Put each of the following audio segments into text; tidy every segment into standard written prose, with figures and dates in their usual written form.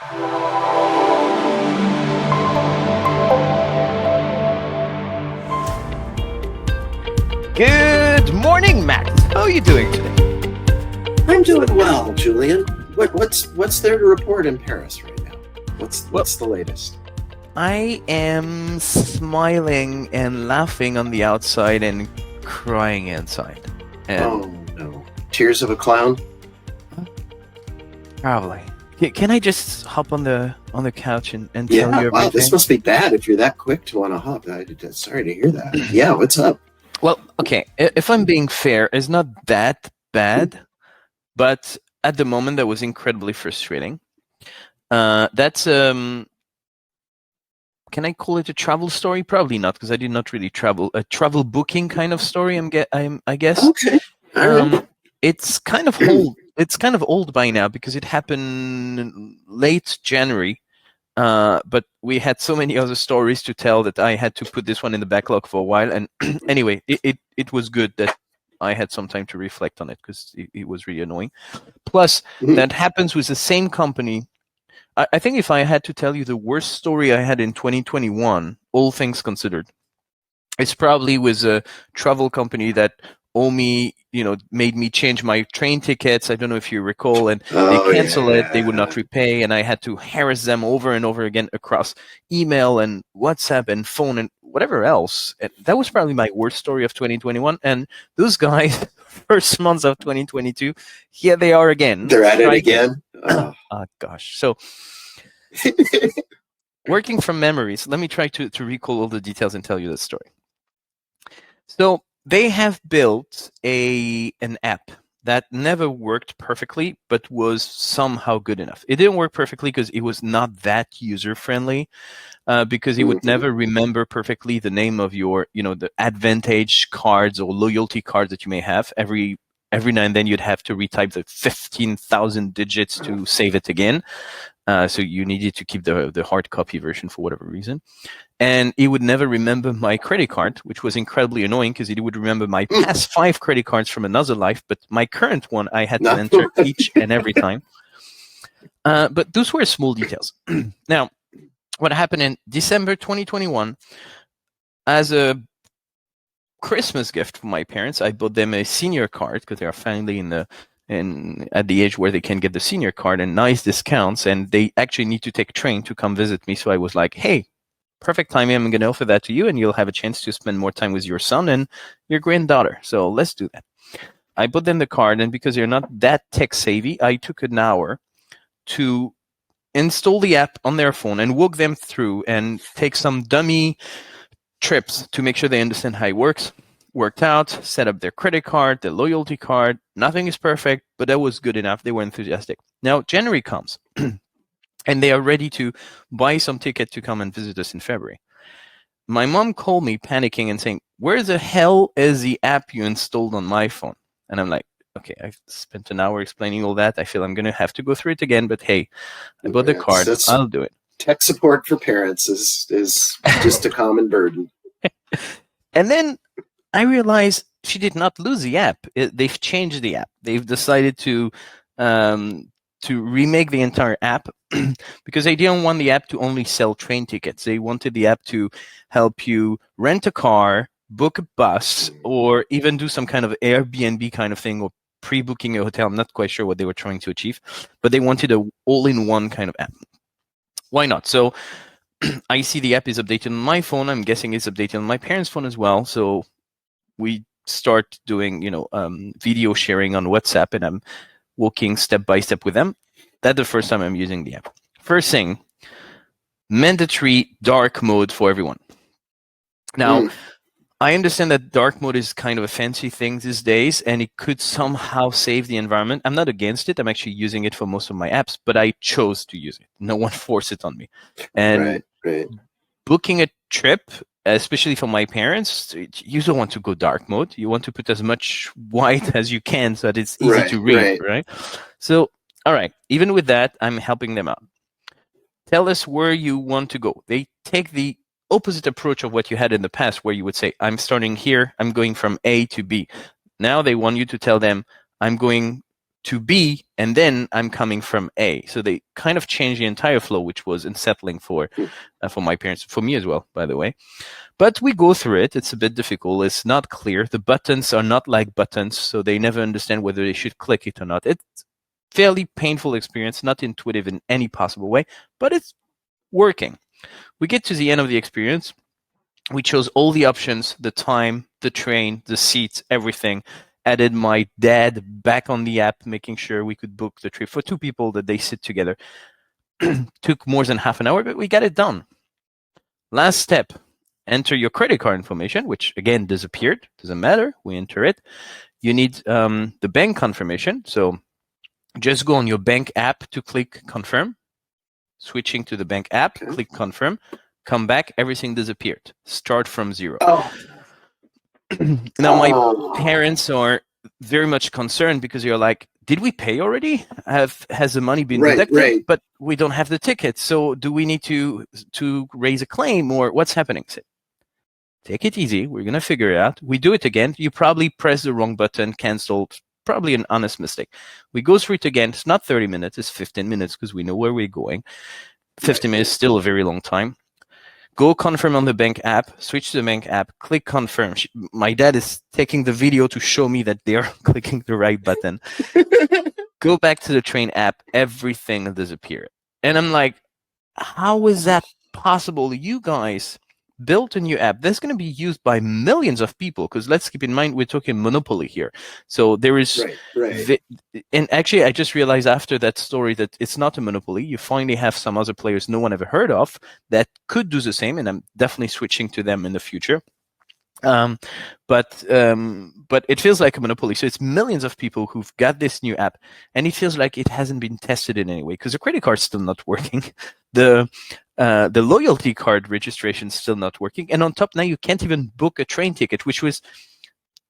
Good morning, Matt. How are you doing today? I'm doing well, Julien. What's there to report in Paris right now? What's the latest? I am smiling and laughing on the outside and crying inside. And Oh no, tears of a clown. probably. Can I just hop on the couch and tell you Yeah, everything? wow, this must be bad if you're that quick to want to hop. Sorry to hear that. Yeah, what's up? Well, okay. If I'm being fair, it's not that bad, but at the moment that was incredibly frustrating. That's Can I call it a travel story? Probably not, because I did not really travel. A travel booking kind of story. I guess. Okay. All right. It's kind of old. It's kind of old by now because it happened late January. But we had so many other stories to tell that I had to put this one in the backlog for a while. And anyway, it was good that I had some time to reflect on it because it was really annoying. Plus, that happens with the same company. I think if I had to tell you the worst story I had in 2021, all things considered, it's probably with a travel company that made me change my train tickets. I don't know if you recall, and they cancel it. They would not repay, and I had to harass them over and over again across email and WhatsApp and phone and whatever else. And that was probably my worst story of 2021. And those guys, first months of 2022, here they are again. They're at it again. Oh gosh. So working from memories, let me try to recall all the details and tell you the story. So they have built an app that never worked perfectly, but was somehow good enough. It didn't work perfectly because it was not that user-friendly, because it would never remember perfectly the name of your, the Advantage cards or loyalty cards that you may have. Every now and then you'd have to retype the 15,000 digits to save it again. So you needed to keep the hard copy version for whatever reason. And it would never remember my credit card, which was incredibly annoying because it would remember my past 5 credit cards from another life, but my current one I had to enter each and every time. But those were small details. Now, what happened in December 2021, as a Christmas gift for my parents, I bought them a senior card because they are finally at the age where they can get the senior card and nice discounts, and they actually need to take a train to come visit me. So I was like, hey, perfect timing. I'm going to offer that to you, and you'll have a chance to spend more time with your son and your granddaughter. So let's do that. I put them the card, and because they're not that tech savvy, I took an hour to install the app on their phone and walk them through and take some dummy trips to make sure they understand how it works. Worked out, set up their credit card, their loyalty card. Nothing is perfect, but that was good enough. They were enthusiastic. Now, January comes, and they are ready to buy some ticket to come and visit us in February. My mom called me panicking and saying, where the hell is the app you installed on my phone? And I'm like, okay, I've spent an hour explaining all that. I feel I'm going to have to go through it again, but hey, I bought the card. I'll do it. Tech support for parents is just a common burden. And then I realized she did not lose the app. They've changed the app. They've decided to remake the entire app because they didn't want the app to only sell train tickets. They wanted the app to help you rent a car, book a bus, or even do some kind of Airbnb kind of thing, or pre-booking a hotel. I'm not quite sure what they were trying to achieve, but they wanted a all-in-one kind of app. Why not? So I see the app is updated on my phone. I'm guessing it's updated on my parents' phone as well. So we start doing, video sharing on WhatsApp, and I'm walking step by step with them. That's the first time I'm using the app. First thing, mandatory dark mode for everyone. Now, I understand that dark mode is kind of a fancy thing these days, and it could somehow save the environment. I'm not against it. I'm actually using it for most of my apps, but I chose to use it. No one forced it on me. And right. Booking a trip, especially for my parents, you don't want to go dark mode. You want to put as much white as you can so that it's easy to read, right? So, all right, even with that, I'm helping them out. Tell us where you want to go. They take the opposite approach of what you had in the past, where you would say, I'm starting here, I'm going from A to B. Now they want you to tell them, I'm going to B, and then I'm coming from A. So they kind of changed the entire flow, which was unsettling for my parents, for me as well, by the way. But we go through it. It's a bit difficult. It's not clear. The buttons are not like buttons, so they never understand whether they should click it or not. It's fairly painful experience, not intuitive in any possible way, but it's working. We get to the end of the experience. We chose all the options, the time, the train, the seats, everything. Added my dad back on the app, making sure we could book the trip for 2 people that they sit together. Took more than half an hour, but we got it done. Last step, enter your credit card information, which again disappeared. Doesn't matter. We enter it. You need the bank confirmation. So just go on your bank app to click confirm. Switching to the bank app, click confirm. Come back, everything disappeared. Start from zero. Now, my parents are very much concerned because you're like, did we pay already? Has the money been deducted? Right. But we don't have the ticket. So do we need to raise a claim, or what's happening? So, take it easy. We're going to figure it out. We do it again. You probably press the wrong button, canceled. Probably an honest mistake. We go through it again. It's not 30 minutes. It's 15 minutes because we know where we're going. 15 minutes, still a very long time. Go confirm on the bank app, switch to the bank app, click confirm. My dad is taking the video to show me that they're clicking the right button. Go back to the train app, everything disappeared. And I'm like, how is that possible? You guys built a new app that's going to be used by millions of people, because let's keep in mind we're talking monopoly here. So there is and actually I just realized after that story that it's not a monopoly. You finally have some other players no one ever heard of that could do the same, and I'm definitely switching to them in the future. But it feels like a monopoly. So it's millions of people who've got this new app, and it feels like it hasn't been tested in any way because the credit card's still not working. The loyalty card registration is still not working, and on top now you can't even book a train ticket, which was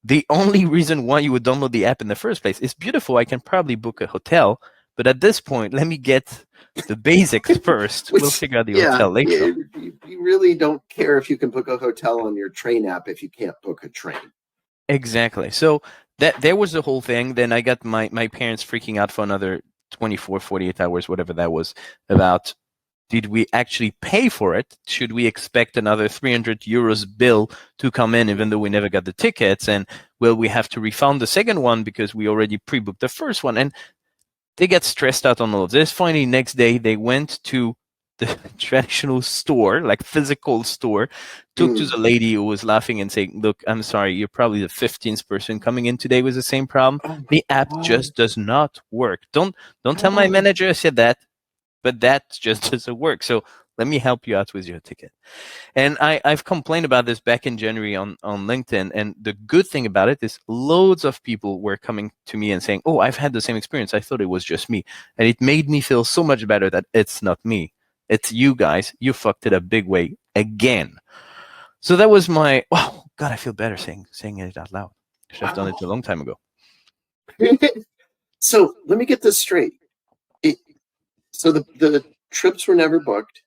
the only reason why you would download the app in the first place. It's beautiful. I can probably book a hotel, but at this point, let me get the basics first. We'll figure out the hotel later. You really don't care if you can book a hotel on your train app if you can't book a train. Exactly. So there was the whole thing. Then I got my parents freaking out for another 24, 48 hours, whatever that was, about did we actually pay for it? Should we expect another 300 euros bill to come in even though we never got the tickets? And will we have to refund the second one because we already pre-booked the first one? And they get stressed out on all of this. Finally, next day, they went to the traditional store, like physical store, took to the lady who was laughing and saying, look, I'm sorry, you're probably the 15th person coming in today with the same problem. The app just does not work. Don't tell my manager I said that, but that just doesn't work. So let me help you out with your ticket. And I've complained about this back in January on LinkedIn. And the good thing about it is loads of people were coming to me and saying, oh, I've had the same experience. I thought it was just me. And it made me feel so much better that it's not me. It's you guys. You fucked it up big way again. So that was my, wow, God, I feel better saying it out loud. I should have done it a long time ago. So let me get this straight. So the trips were never booked.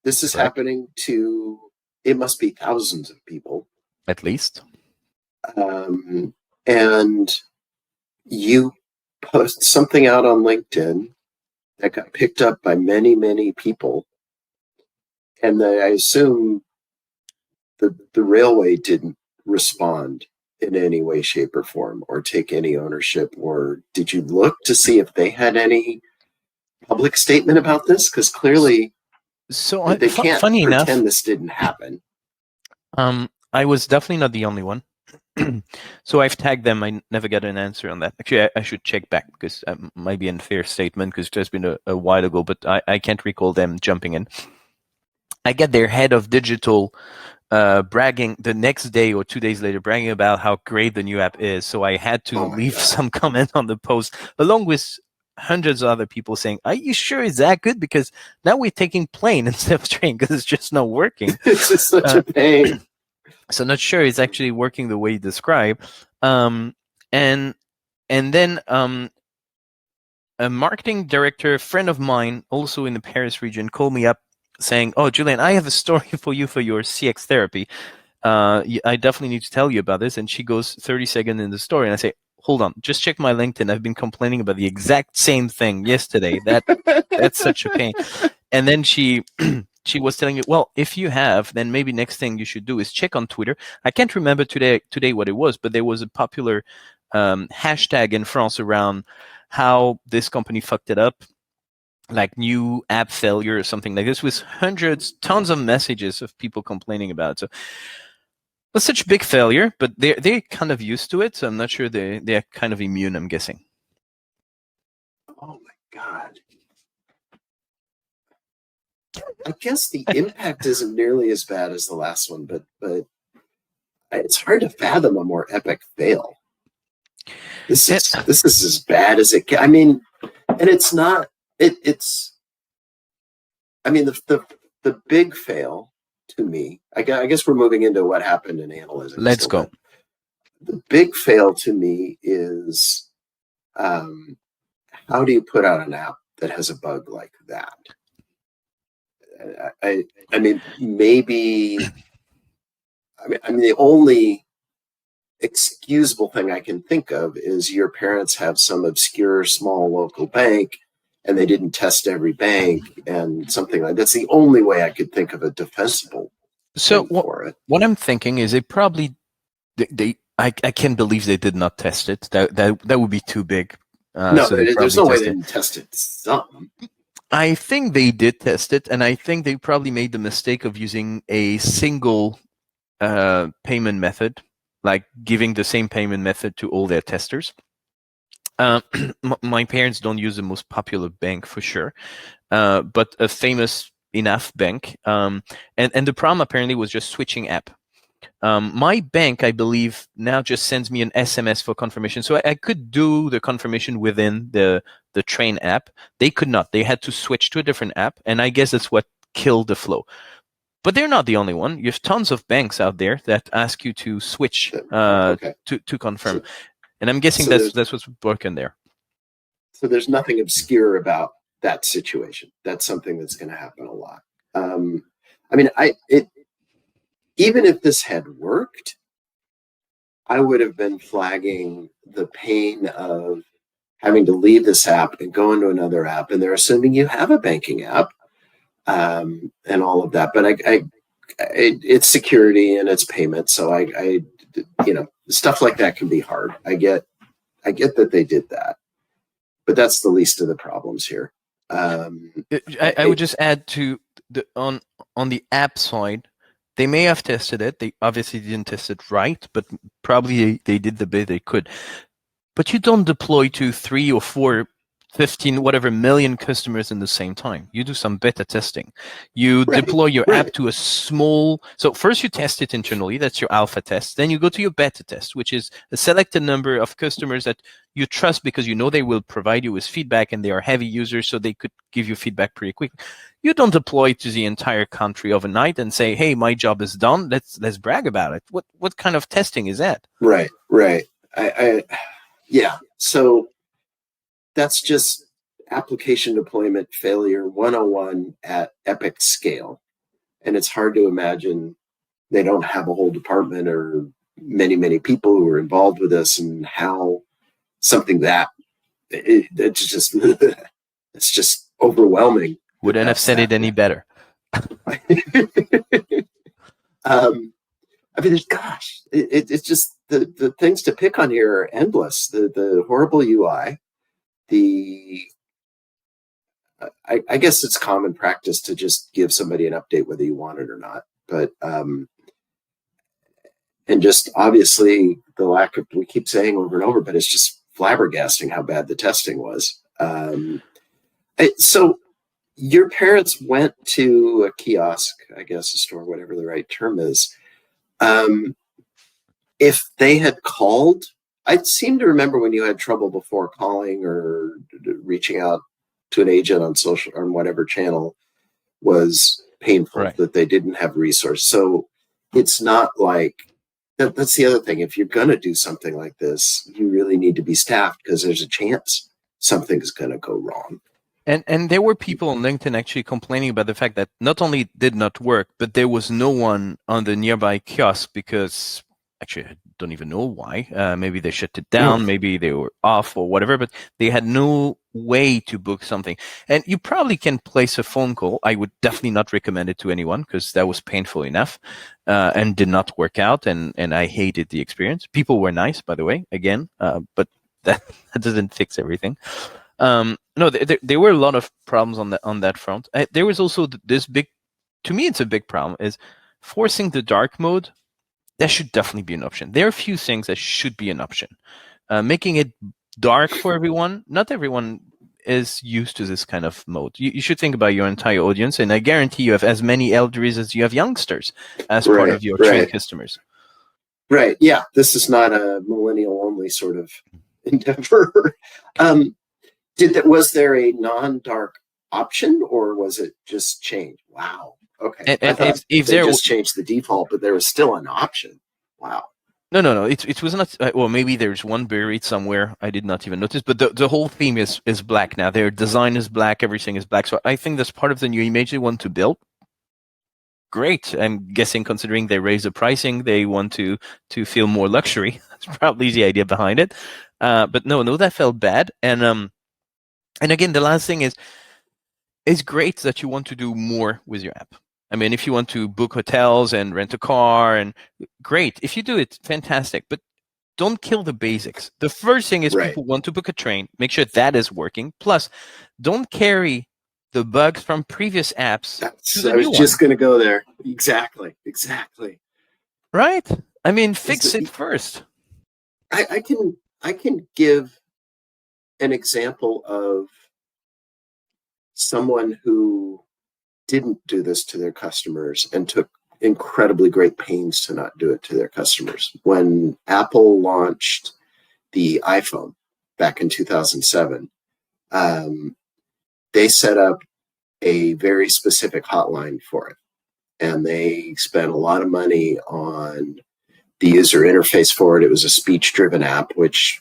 This is happening to, it must be thousands of people. At least. And you post something out on LinkedIn that got picked up by many, many people. And I assume the railway didn't respond in any way, shape, or form, or take any ownership. Or did you look to see if they had any public statement about this? Because clearly they can't pretend this didn't happen. I was definitely not the only one. So I've tagged them. I never got an answer on that. Actually, I should check back because it might be an unfair statement because it has been a while ago, but I can't recall them jumping in. I get their head of digital bragging the next day or 2 days later, bragging about how great the new app is. So I had to leave some comment on the post along with hundreds of other people saying, are you sure it's that good? Because now we're taking plane instead of train because it's just not working. It's just such a pain. So not sure it's actually working the way you describe. And then a marketing director, friend of mine, also in the Paris region, called me up saying, oh, Julien, I have a story for you for your CX therapy. I definitely need to tell you about this. And she goes 30 seconds in the story. And I say, hold on, just check my LinkedIn. I've been complaining about the exact same thing yesterday. That's such a pain. And then she was telling me, well, if you have, then maybe next thing you should do is check on Twitter. I can't remember today what it was, but there was a popular hashtag in France around how this company fucked it up, like new app failure or something like this, with tons of messages of people complaining about it. So it's such a big failure, but they're kind of used to it. So I'm not sure they're kind of immune, I'm guessing. Oh my God. I guess the impact isn't nearly as bad as the last one, but it's hard to fathom a more epic fail. This is as bad as it can. I mean, and it's not. It's. I mean, the big fail to me. I guess we're moving into what happened in analytics. Let's go. The big fail to me is, how do you put out an app that has a bug like that? I mean, maybe. I mean, the only excusable thing I can think of is your parents have some obscure small local bank and they didn't test every bank and something like that. That's the only way I could think of a defensible thing for it. What I'm thinking is I can't believe they did not test it. That would be too big. No, there's no way they didn't test it some. I think they did test it, and I think they probably made the mistake of using a single payment method, like giving the same payment method to all their testers. My parents don't use the most popular bank for sure, but a famous enough bank. And the problem apparently was just switching app. My bank, I believe, now just sends me an SMS for confirmation. So I could do the confirmation within the Train app. They could not. They had to switch to a different app. And I guess that's what killed the flow. But they're not the only one. You have tons of banks out there that ask you to switch to confirm. And I'm guessing that's what's broken there. So there's nothing obscure about that situation. That's something that's going to happen a lot. I mean, even if this had worked, I would have been flagging the pain of having to leave this app and go into another app, and they're assuming you have a banking app and all of that. But it's security and it's payment, so I stuff like that can be hard. I get that they did that, but that's the least of the problems here. I would just add to on the app side. They may have tested it. They obviously didn't test it right, but probably they did the best they could. But you don't deploy to 3 or 4, 15, whatever million customers in the same time. You do some beta testing. You deploy your app to a small. So first you test it internally. That's your alpha test. Then you go to your beta test, which is a selected number of customers that you trust because you know they will provide you with feedback and they are heavy users, so they could give you feedback pretty quick. You don't deploy to the entire country overnight and say, "Hey, my job is done. Let's brag about it." What kind of testing is that? Right. Yeah. So that's just application deployment failure 101 at epic scale. And it's hard to imagine they don't have a whole department or many people who are involved with this, and how something it's just overwhelming. Wouldn't have said it any better. I mean, it's just the things to pick on here are endless. The horrible UI, I guess it's common practice to just give somebody an update whether you want it or not. But and just obviously the lack of, we keep saying over and over, but it's just flabbergasting how bad the testing was. So your parents went to a kiosk, I guess, a store, whatever the right term is. If they had called, I seem to remember when you had trouble before, calling or reaching out to an agent on social or whatever channel was painful, that they didn't have resource. So it's not like that's the other thing. If you're going to do something like this, you really need to be staffed, because there's a chance something's going to go wrong. And there were people on LinkedIn actually complaining about the fact that not only it did not work, but there was no one on the nearby kiosk, because actually don't even know why. Maybe they shut it down, maybe they were off or whatever, but they had no way to book something. And you probably can place a phone call. I would definitely not recommend it to anyone because that was painful enough and did not work out. And I hated the experience. People were nice, by the way, again, but that doesn't fix everything. No, there were a lot of problems on that front. There was also this big, to me, it's a big problem, is forcing the dark mode. That should definitely be an option. There are a few things that should be an option. Making it dark for everyone. Not everyone is used to this kind of mode. You should think about your entire audience, and I guarantee you have as many elderlies as you have youngsters as part of your trained customers. Right. Yeah. This is not a millennial only sort of endeavor. Was there a non-dark option, or was it just changed? Wow. Okay. And if they just changed the default, but there was still an option. Wow. No. It was not. Well, maybe there's one buried somewhere. I did not even notice. But the whole theme is black now. Their design is black. Everything is black. So I think that's part of the new image they want to build. Great. I'm guessing, considering they raise the pricing, they want to feel more luxury. That's probably the idea behind it. But no, that felt bad. And again, the last thing is, it's great that you want to do more with your app. I mean, if you want to book hotels and rent a car, and great. If you do it, fantastic. But don't kill the basics. The first thing is people want to book a train. Make sure that is working. Plus, don't carry the bugs from previous apps. I was just going to go there. Exactly. Right? I mean, fix it first. I can give an example of someone who didn't do this to their customers and took incredibly great pains to not do it to their customers. When Apple launched the iPhone back in 2007, they set up a very specific hotline for it. And they spent a lot of money on the user interface for it. It was a speech-driven app, which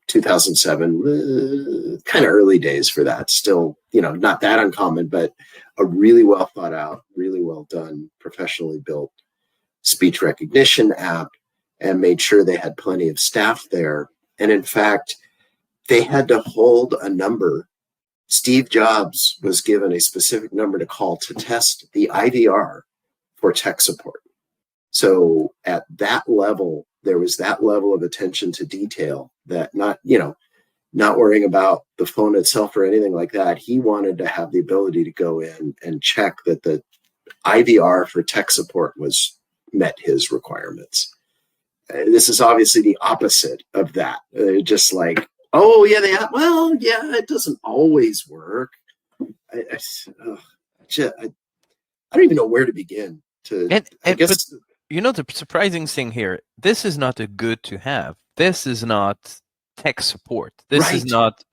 2007, kind of early days for that. Still, not that uncommon, but a really well thought out, really well done, professionally built speech recognition app, and made sure they had plenty of staff there. And in fact, they had to hold a number. Steve Jobs was given a specific number to call to test the IVR for tech support. So at that level, there was that level of attention to detail that not worrying about the phone itself or anything like that. He wanted to have the ability to go in and check that the IVR for tech support met his requirements. This is obviously the opposite of that. Just like, oh yeah, it doesn't always work. I don't even know where to begin. I guess. But, the surprising thing here, this is not a good to have. This is not tech support. This is not.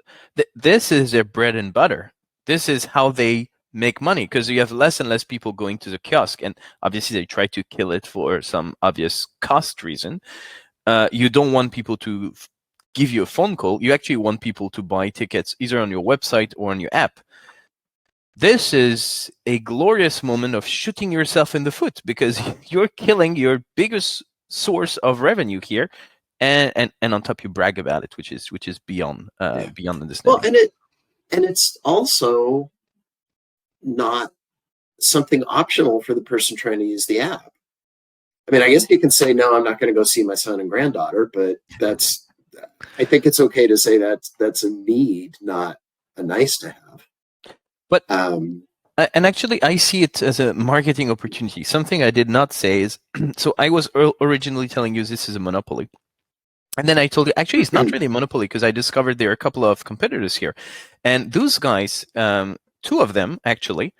This is their bread and butter. This is how they make money, because you have less and less people going to the kiosk, and obviously they try to kill it for some obvious cost reason. You don't want people to give you a phone call. You actually want people to buy tickets either on your website or on your app. This is a glorious moment of shooting yourself in the foot, because you're killing your biggest source of revenue here, and on top you brag about it, which is beyond understanding. Well, and it's also not something optional for the person trying to use the app. I mean, I guess you can say, no, I'm not going to go see my son and granddaughter, but I think it's okay to say that's a need, not a nice to have. But and actually, I see it as a marketing opportunity. Something I did not say is, so I was originally telling you this is a monopoly. And then I told you, actually, it's not really a monopoly, because I discovered there are a couple of competitors here. And those guys, two of them actually,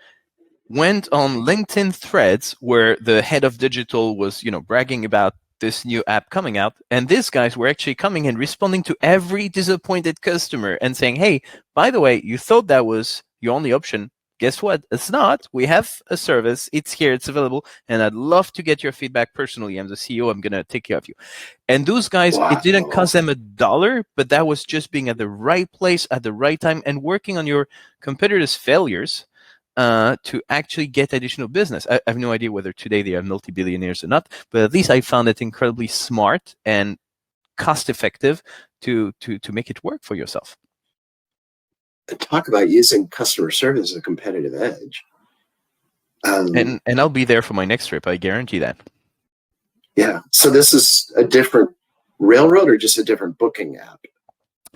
went on LinkedIn threads where the head of digital was, bragging about this new app coming out. And these guys were actually coming and responding to every disappointed customer and saying, hey, by the way, you thought that was your only option. Guess what? It's not. We have a service. It's here. It's available. And I'd love to get your feedback personally. I'm the CEO. I'm going to take care of you. And those guys, It didn't cost them $1, but that was just being at the right place at the right time and working on your competitors' failures. to actually get additional business. I have no idea whether today they are multi-billionaires or not, but at least I found it incredibly smart and cost-effective to make it work for yourself. Talk about using customer service as a competitive edge. And I'll be there for my next trip. I guarantee that. Yeah. So this is a different railroad or just a different booking app?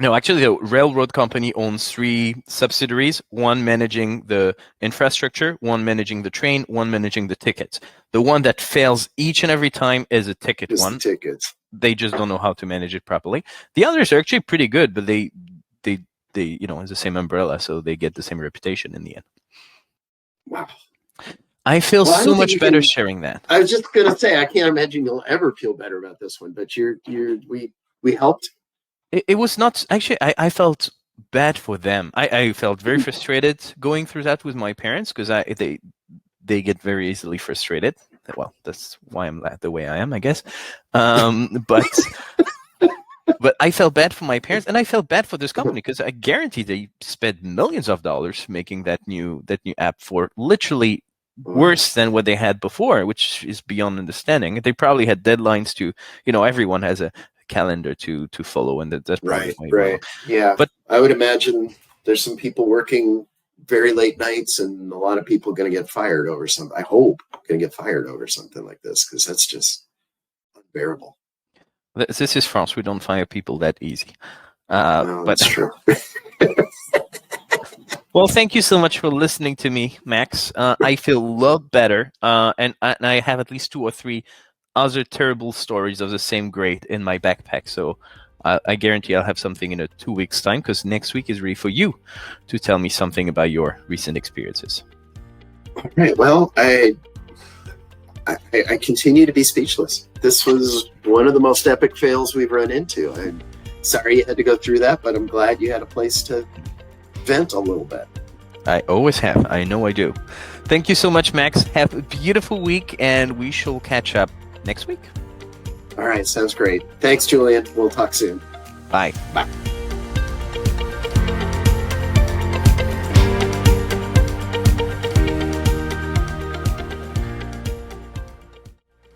No, actually, the railroad company owns 3 subsidiaries, one managing the infrastructure, one managing the train, one managing the tickets. The one that fails each and every time is a ticket Just one. the tickets. They just don't know how to manage it properly. The others are actually pretty good, but they it's the same umbrella, so they get the same reputation in the end. Wow. I feel so much better sharing that. I was just gonna say, I can't imagine you'll ever feel better about this one, but we helped. It was not actually. I felt bad for them. I felt very frustrated going through that with my parents because they get very easily frustrated. Well, that's why I'm the way I am, I guess. But I felt bad for my parents, and I felt bad for this company because I guarantee they spent millions of dollars making that new app for literally worse than what they had before, which is beyond understanding. They probably had deadlines to, everyone has a calendar to follow, and that's probably right. Yeah, but I would imagine there's some people working very late nights, and a lot of people going to get fired over something. I hope going to get fired over something like this because that's just unbearable. This is France. We don't fire people that easy. No, that's true. Well, thank you so much for listening to me, Max. I feel a lot better, and I have at least 2 or 3 other terrible stories of the same grade in my backpack. So I guarantee I'll have something in 2 weeks' time, because next week is really for you to tell me something about your recent experiences. All right. Well, I continue to be speechless. This was one of the most epic fails we've run into. I'm sorry you had to go through that, but I'm glad you had a place to vent a little bit. I always have. I know I do. Thank you so much, Max. Have a beautiful week, and we shall catch up next week. All right. Sounds great. Thanks, Julien. We'll talk soon. Bye. Bye.